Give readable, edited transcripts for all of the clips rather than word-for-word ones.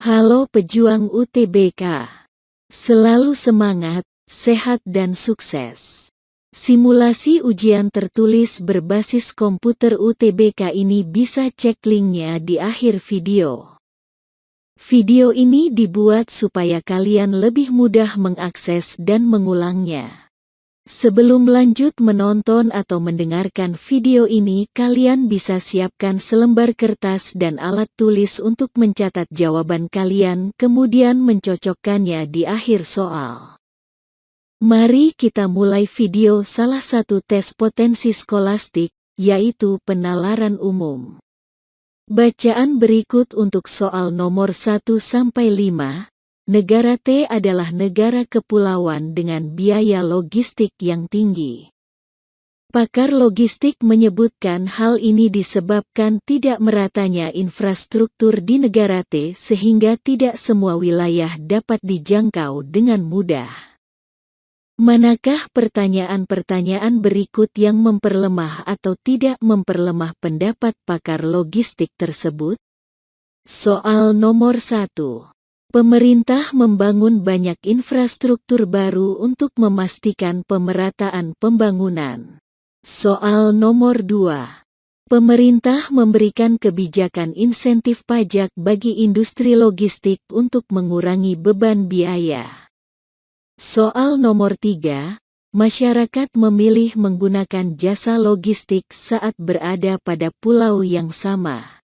Halo pejuang UTBK. Selalu semangat, sehat dan sukses. Simulasi ujian tertulis berbasis komputer UTBK ini bisa cek linknya di akhir video. Video ini dibuat supaya kalian lebih mudah mengakses dan mengulangnya. Sebelum lanjut menonton atau mendengarkan video ini, kalian bisa siapkan selembar kertas dan alat tulis untuk mencatat jawaban kalian, kemudian mencocokkannya di akhir soal. Mari kita mulai video salah satu tes potensi skolastik, yaitu penalaran umum. Bacaan berikut untuk soal nomor 1-5. Negara T adalah negara kepulauan dengan biaya logistik yang tinggi. Pakar logistik menyebutkan hal ini disebabkan tidak meratanya infrastruktur di negara T sehingga tidak semua wilayah dapat dijangkau dengan mudah. Manakah pertanyaan-pertanyaan berikut yang memperlemah atau tidak memperlemah pendapat pakar logistik tersebut? Soal nomor 1. Pemerintah membangun banyak infrastruktur baru untuk memastikan pemerataan pembangunan. Soal nomor 2. Pemerintah memberikan kebijakan insentif pajak bagi industri logistik untuk mengurangi beban biaya. Soal nomor 3. Masyarakat memilih menggunakan jasa logistik saat berada pada pulau yang sama.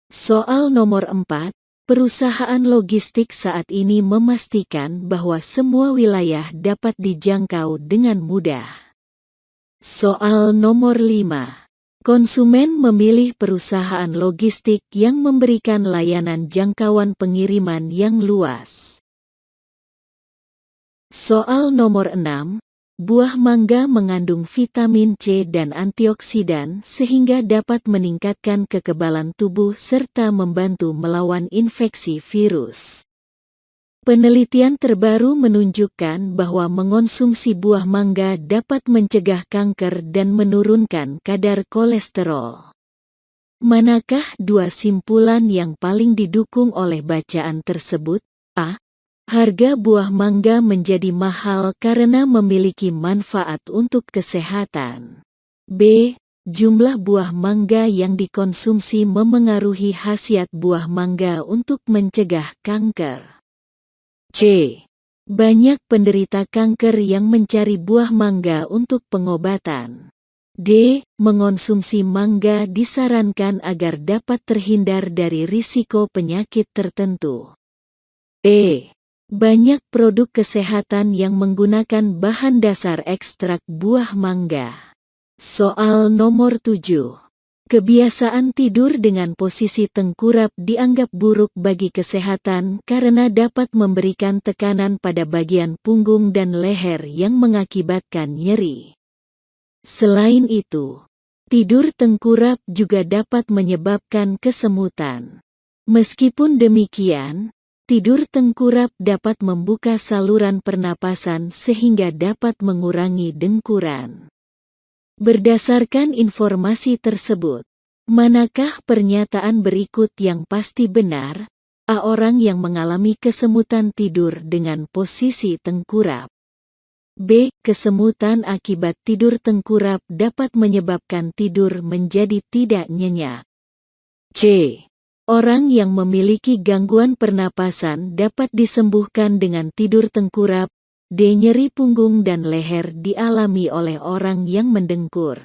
Soal nomor 4. Perusahaan logistik saat ini memastikan bahwa semua wilayah dapat dijangkau dengan mudah. Soal nomor 5. Konsumen memilih perusahaan logistik yang memberikan layanan jangkauan pengiriman yang luas. Soal nomor 6. Buah mangga mengandung vitamin C dan antioksidan sehingga dapat meningkatkan kekebalan tubuh serta membantu melawan infeksi virus. Penelitian terbaru menunjukkan bahwa mengonsumsi buah mangga dapat mencegah kanker dan menurunkan kadar kolesterol. Manakah dua simpulan yang paling didukung oleh bacaan tersebut? A. Harga buah mangga menjadi mahal karena memiliki manfaat untuk kesehatan. B. Jumlah buah mangga yang dikonsumsi memengaruhi khasiat buah mangga untuk mencegah kanker. C. Banyak penderita kanker yang mencari buah mangga untuk pengobatan. D. Mengonsumsi mangga disarankan agar dapat terhindar dari risiko penyakit tertentu. E. Banyak produk kesehatan yang menggunakan bahan dasar ekstrak buah mangga. Soal nomor 7. Kebiasaan tidur dengan posisi tengkurap dianggap buruk bagi kesehatan karena dapat memberikan tekanan pada bagian punggung dan leher yang mengakibatkan nyeri. Selain itu, tidur tengkurap juga dapat menyebabkan kesemutan. Meskipun demikian, tidur tengkurap dapat membuka saluran pernapasan sehingga dapat mengurangi dengkuran. Berdasarkan informasi tersebut, manakah pernyataan berikut yang pasti benar? A. Orang yang mengalami kesemutan tidur dengan posisi tengkurap. B. Kesemutan akibat tidur tengkurap dapat menyebabkan tidur menjadi tidak nyenyak. C. Orang yang memiliki gangguan pernapasan dapat disembuhkan dengan tidur tengkurap. D. Nyeri punggung dan leher dialami oleh orang yang mendengkur.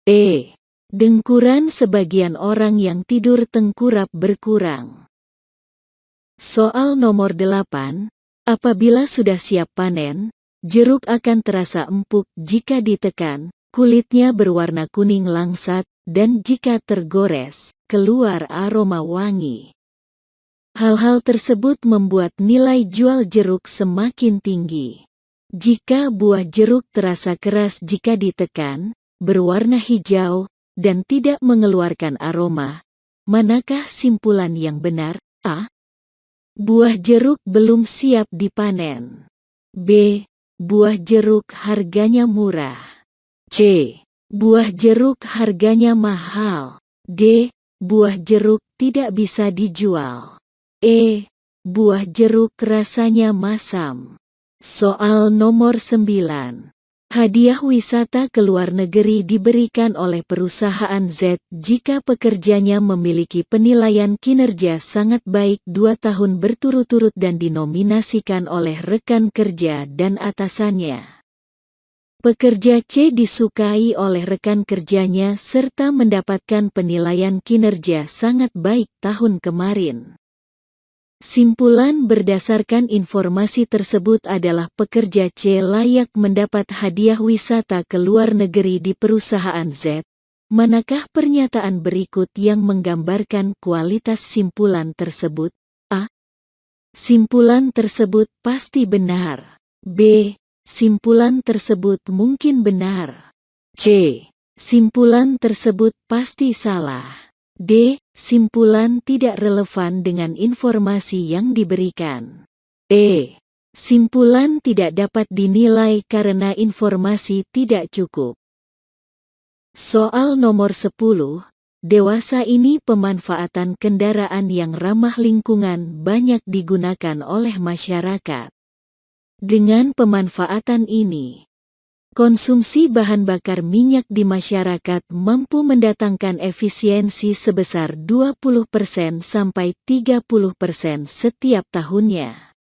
E. Dengkuran sebagian orang yang tidur tengkurap berkurang. Soal nomor 8. Apabila sudah siap panen, jeruk akan terasa empuk jika ditekan, kulitnya berwarna kuning langsat, dan jika tergores, keluar aroma wangi. Hal-hal tersebut membuat nilai jual jeruk semakin tinggi. Jika buah jeruk terasa keras jika ditekan, berwarna hijau, dan tidak mengeluarkan aroma, manakah simpulan yang benar? A. Buah jeruk belum siap dipanen. B. Buah jeruk harganya murah. C. Buah jeruk harganya mahal. D. Buah jeruk tidak bisa dijual. Buah jeruk rasanya masam. Soal nomor 9. Hadiah wisata ke luar negeri diberikan oleh perusahaan Z jika pekerjanya memiliki penilaian kinerja sangat baik 2 tahun berturut-turut dan dinominasikan oleh rekan kerja dan atasannya. Pekerja C disukai oleh rekan kerjanya serta mendapatkan penilaian kinerja sangat baik tahun kemarin. Simpulan berdasarkan informasi tersebut adalah pekerja C layak mendapat hadiah wisata ke luar negeri di perusahaan Z. Manakah pernyataan berikut yang menggambarkan kualitas simpulan tersebut? A. Simpulan tersebut pasti benar. B. Simpulan tersebut mungkin benar. C. Simpulan tersebut pasti salah. D. Simpulan tidak relevan dengan informasi yang diberikan. E. Simpulan tidak dapat dinilai karena informasi tidak cukup. Soal nomor 10. Dewasa ini pemanfaatan kendaraan yang ramah lingkungan banyak digunakan oleh masyarakat. Dengan pemanfaatan ini, konsumsi bahan bakar minyak di masyarakat mampu mendatangkan efisiensi sebesar 20% sampai 30% setiap tahunnya.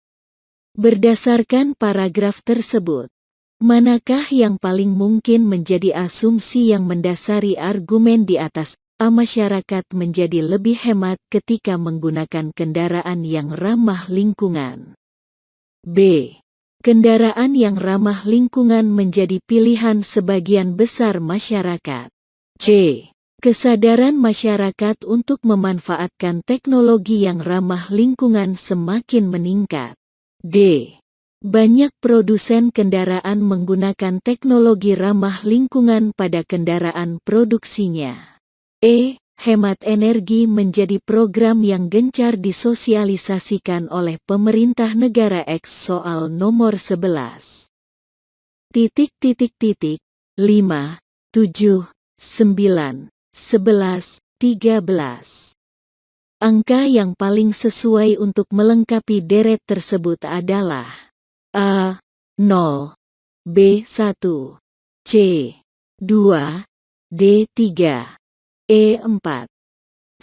Berdasarkan paragraf tersebut, manakah yang paling mungkin menjadi asumsi yang mendasari argumen di atas? A. Masyarakat menjadi lebih hemat ketika menggunakan kendaraan yang ramah lingkungan. B. Kendaraan yang ramah lingkungan menjadi pilihan sebagian besar masyarakat. C. Kesadaran masyarakat untuk memanfaatkan teknologi yang ramah lingkungan semakin meningkat. D. Banyak produsen kendaraan menggunakan teknologi ramah lingkungan pada kendaraan produksinya. E. Hemat energi menjadi program yang gencar disosialisasikan oleh pemerintah negara X. Soal nomor 11. 5, 7, 9, 11, 13. Angka yang paling sesuai untuk melengkapi deret tersebut adalah A. 0, B. 1, C. 2, D. 3. E4.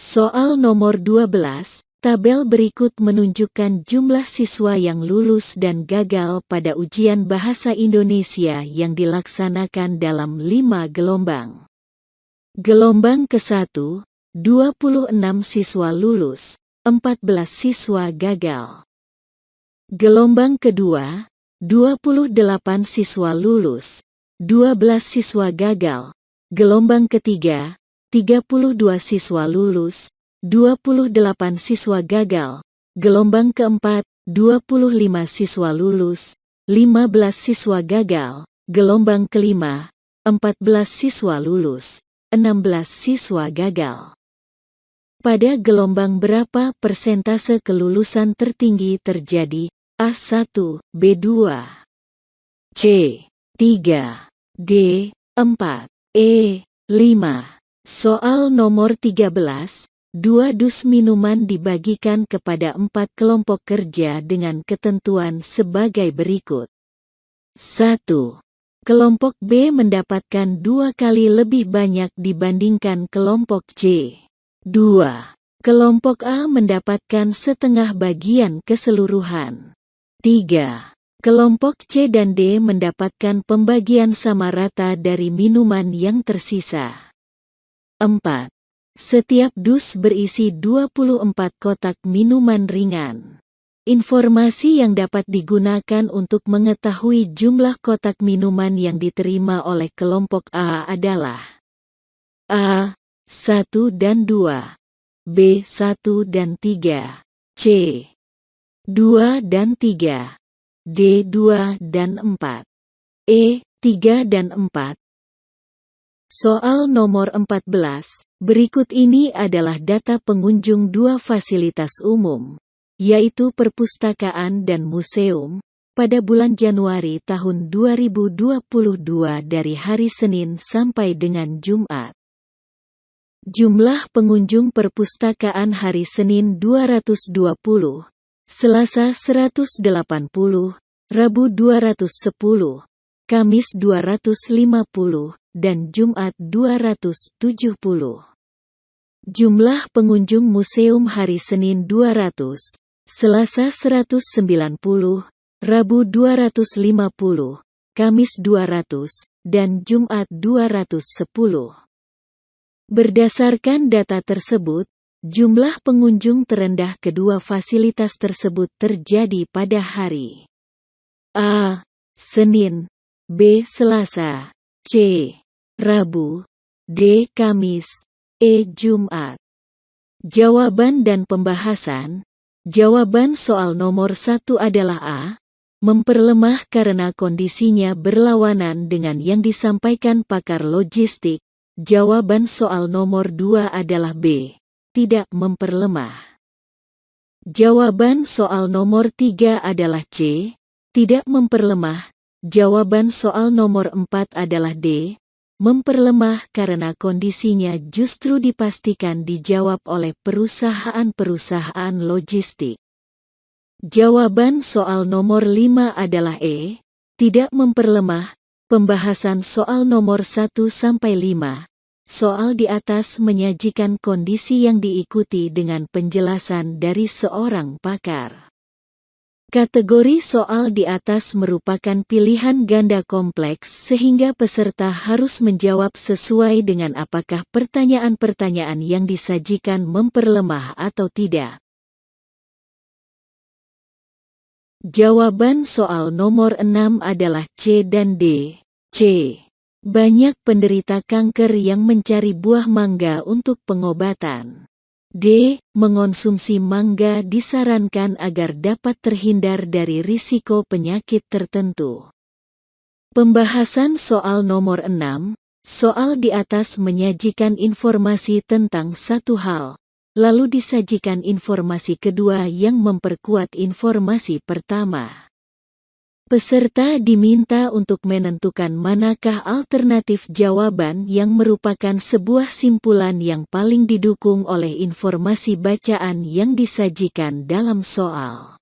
Soal nomor 12, tabel berikut menunjukkan jumlah siswa yang lulus dan gagal pada ujian bahasa Indonesia yang dilaksanakan dalam 5 gelombang. Gelombang ke-1, 26 siswa lulus, 14 siswa gagal. Gelombang kedua, 28 siswa lulus, 12 siswa gagal. Gelombang ketiga, 32 siswa lulus, 28 siswa gagal. Gelombang keempat, 25 siswa lulus, 15 siswa gagal. Gelombang kelima, 14 siswa lulus, 16 siswa gagal. Pada gelombang berapa persentase kelulusan tertinggi terjadi? A1, B2, C3, D4, E5. Soal nomor 13, 2 dus minuman dibagikan kepada 4 kelompok kerja dengan ketentuan sebagai berikut. 1. Kelompok B mendapatkan 2 kali lebih banyak dibandingkan kelompok C. 2. Kelompok A mendapatkan setengah bagian keseluruhan. 3. Kelompok C dan D mendapatkan pembagian sama rata dari minuman yang tersisa. 4. Setiap dus berisi 24 kotak minuman ringan. Informasi yang dapat digunakan untuk mengetahui jumlah kotak minuman yang diterima oleh kelompok A adalah A. 1 dan 2, B. 1 dan 3, C. 2 dan 3, D. 2 dan 4, E. 3 dan 4. Soal nomor 14, berikut ini adalah data pengunjung 2 fasilitas umum, yaitu perpustakaan dan museum, pada bulan Januari tahun 2022 dari hari Senin sampai dengan Jumat. Jumlah pengunjung perpustakaan hari Senin 220, Selasa 180, Rabu 210, Kamis 250, dan Jumat 270. Jumlah pengunjung museum hari Senin 200, Selasa 190, Rabu 250, Kamis 200, dan Jumat 210. Berdasarkan data tersebut, jumlah pengunjung terendah kedua fasilitas tersebut terjadi pada hari A. Senin, B. Selasa, C. Rabu, D. Kamis, E. Jumat. Jawaban dan pembahasan. Jawaban soal nomor 1 adalah A. Memperlemah karena kondisinya berlawanan dengan yang disampaikan pakar logistik. Jawaban soal nomor 2 adalah B. Tidak memperlemah. Jawaban soal nomor 3 adalah C. Tidak memperlemah. Jawaban soal nomor 4 adalah D. Memperlemah karena kondisinya justru dipastikan dijawab oleh perusahaan-perusahaan logistik. Jawaban soal nomor 5 adalah E. Tidak memperlemah. Pembahasan soal nomor 1-5. Soal di atas menyajikan kondisi yang diikuti dengan penjelasan dari seorang pakar. Kategori soal di atas merupakan pilihan ganda kompleks sehingga peserta harus menjawab sesuai dengan apakah pertanyaan-pertanyaan yang disajikan memperlemah atau tidak. Jawaban soal nomor 6 adalah C dan D. C. Banyak penderita kanker yang mencari buah mangga untuk pengobatan. D. Mengonsumsi mangga disarankan agar dapat terhindar dari risiko penyakit tertentu. Pembahasan soal nomor 6. Soal di atas menyajikan informasi tentang satu hal. Lalu disajikan informasi kedua yang memperkuat informasi pertama. Peserta diminta untuk menentukan manakah alternatif jawaban yang merupakan sebuah simpulan yang paling didukung oleh informasi bacaan yang disajikan dalam soal.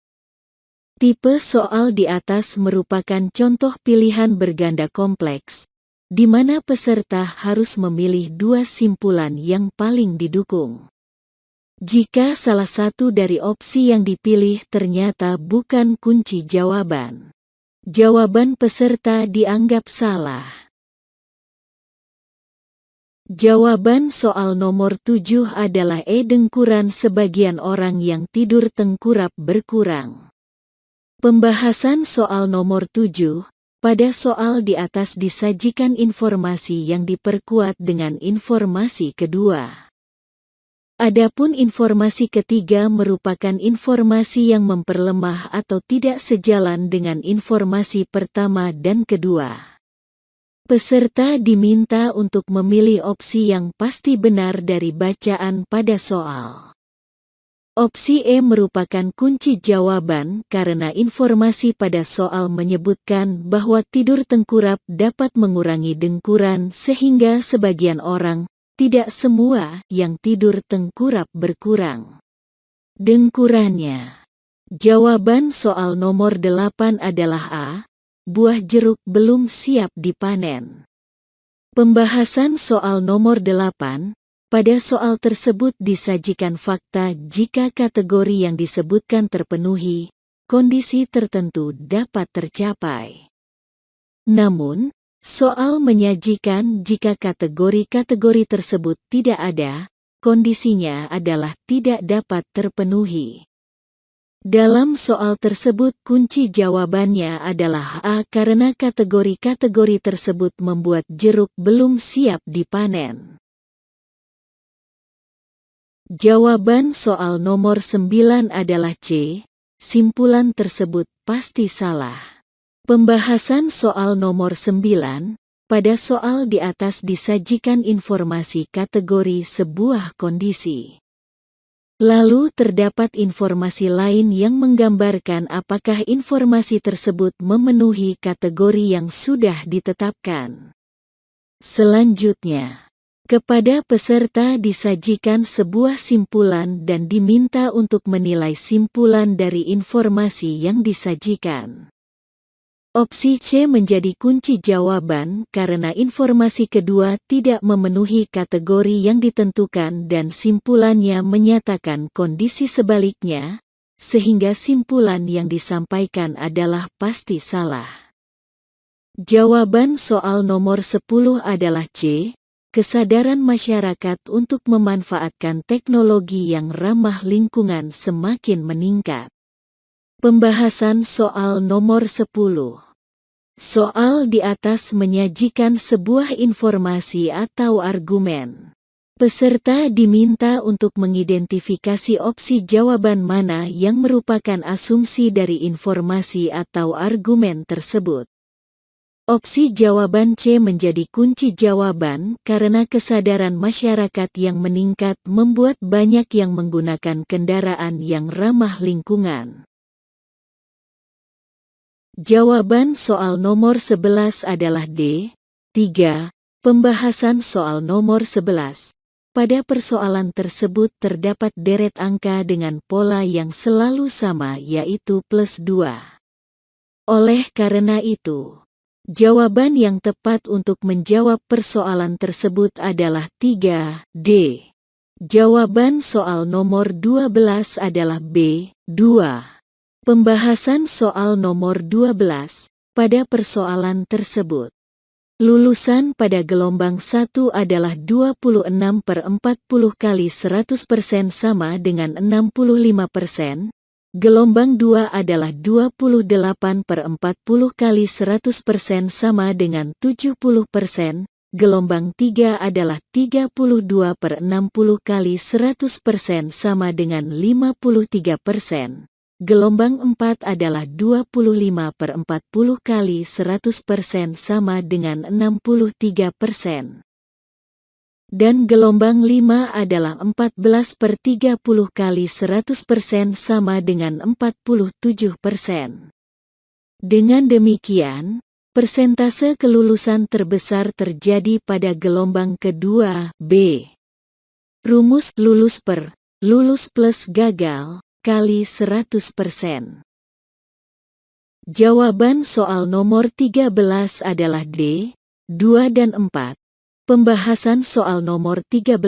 Tipe soal di atas merupakan contoh pilihan berganda kompleks, di mana peserta harus memilih dua simpulan yang paling didukung. Jika salah satu dari opsi yang dipilih ternyata bukan kunci jawaban, jawaban peserta dianggap salah. Jawaban soal nomor 7 adalah E. Dengkuran sebagian orang yang tidur tengkurap berkurang. Pembahasan soal nomor 7. Pada soal di atas disajikan informasi yang diperkuat dengan informasi kedua. Adapun informasi ketiga merupakan informasi yang memperlemah atau tidak sejalan dengan informasi pertama dan kedua. Peserta diminta untuk memilih opsi yang pasti benar dari bacaan pada soal. Opsi E merupakan kunci jawaban karena informasi pada soal menyebutkan bahwa tidur tengkurap dapat mengurangi dengkuran sehingga sebagian orang, tidak semua, yang tidur tengkurap berkurang dengkurannya. Jawaban soal nomor 8 adalah A. Buah jeruk belum siap dipanen. Pembahasan soal nomor 8. Pada soal tersebut disajikan fakta jika kategori yang disebutkan terpenuhi, kondisi tertentu dapat tercapai. Namun, soal menyajikan jika kategori-kategori tersebut tidak ada, kondisinya adalah tidak dapat terpenuhi. Dalam soal tersebut kunci jawabannya adalah A karena kategori-kategori tersebut membuat jeruk belum siap dipanen. Jawaban soal nomor 9 adalah C. Simpulan tersebut pasti salah. Pembahasan soal nomor 9. Pada soal di atas disajikan informasi kategori sebuah kondisi. Lalu terdapat informasi lain yang menggambarkan apakah informasi tersebut memenuhi kategori yang sudah ditetapkan. Selanjutnya, Kepada peserta disajikan sebuah simpulan dan diminta untuk menilai simpulan dari informasi yang disajikan. Opsi C menjadi kunci jawaban karena informasi kedua tidak memenuhi kategori yang ditentukan dan simpulannya menyatakan kondisi sebaliknya, sehingga simpulan yang disampaikan adalah pasti salah. Jawaban soal nomor 10 adalah C. Kesadaran masyarakat untuk memanfaatkan teknologi yang ramah lingkungan semakin meningkat. Pembahasan soal nomor 10. Soal di atas menyajikan sebuah informasi atau argumen. Peserta diminta untuk mengidentifikasi opsi jawaban mana yang merupakan asumsi dari informasi atau argumen tersebut. Opsi jawaban C menjadi kunci jawaban karena kesadaran masyarakat yang meningkat membuat banyak yang menggunakan kendaraan yang ramah lingkungan. Jawaban soal nomor 11 adalah D. 3. Pembahasan soal nomor 11. Pada persoalan tersebut terdapat deret angka dengan pola yang selalu sama yaitu +2. Oleh karena itu, jawaban yang tepat untuk menjawab persoalan tersebut adalah 3D. Jawaban soal nomor 12 adalah B. 2. Pembahasan soal nomor 12. Pada persoalan tersebut, lulusan pada gelombang 1 adalah 26/40 kali 100% sama dengan 65%. Gelombang 2 adalah 28/40 kali 100% sama dengan 70%. Gelombang 3 adalah 32/60 kali 100% sama dengan 53%. Gelombang 4 adalah 25/40 kali 100% sama dengan 63%. Dan gelombang 5 adalah 14/30 kali 100% sama dengan 47%. Dengan demikian, persentase kelulusan terbesar terjadi pada gelombang kedua, B. Rumus lulus per lulus plus gagal kali 100%. Jawaban soal nomor 13 adalah D. 2 dan 4. Pembahasan soal nomor 13.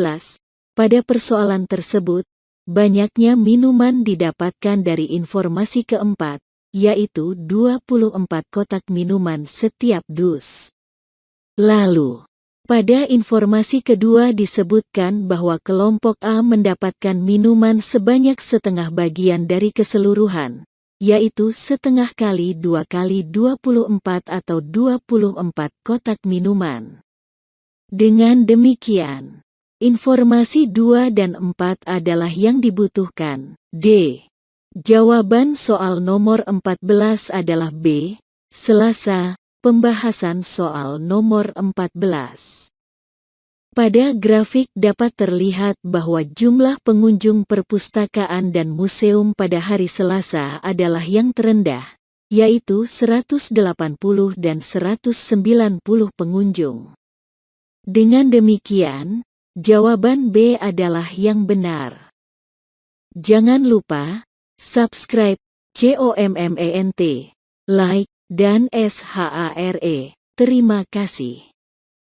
Pada persoalan tersebut, banyaknya minuman didapatkan dari informasi keempat, yaitu 24 kotak minuman setiap dus. Lalu, pada informasi kedua disebutkan bahwa kelompok A mendapatkan minuman sebanyak setengah bagian dari keseluruhan, yaitu setengah kali 2 kali 24 atau 24 kotak minuman. Dengan demikian, informasi 2 dan 4 adalah yang dibutuhkan. D. Jawaban soal nomor 14 adalah B. Selasa, pembahasan soal nomor 14. Pada grafik dapat terlihat bahwa jumlah pengunjung perpustakaan dan museum pada hari Selasa adalah yang terendah, yaitu 180 dan 190 pengunjung. Dengan demikian, jawaban B adalah yang benar. Jangan lupa subscribe, COMMENT, like, dan SHARE. Terima kasih.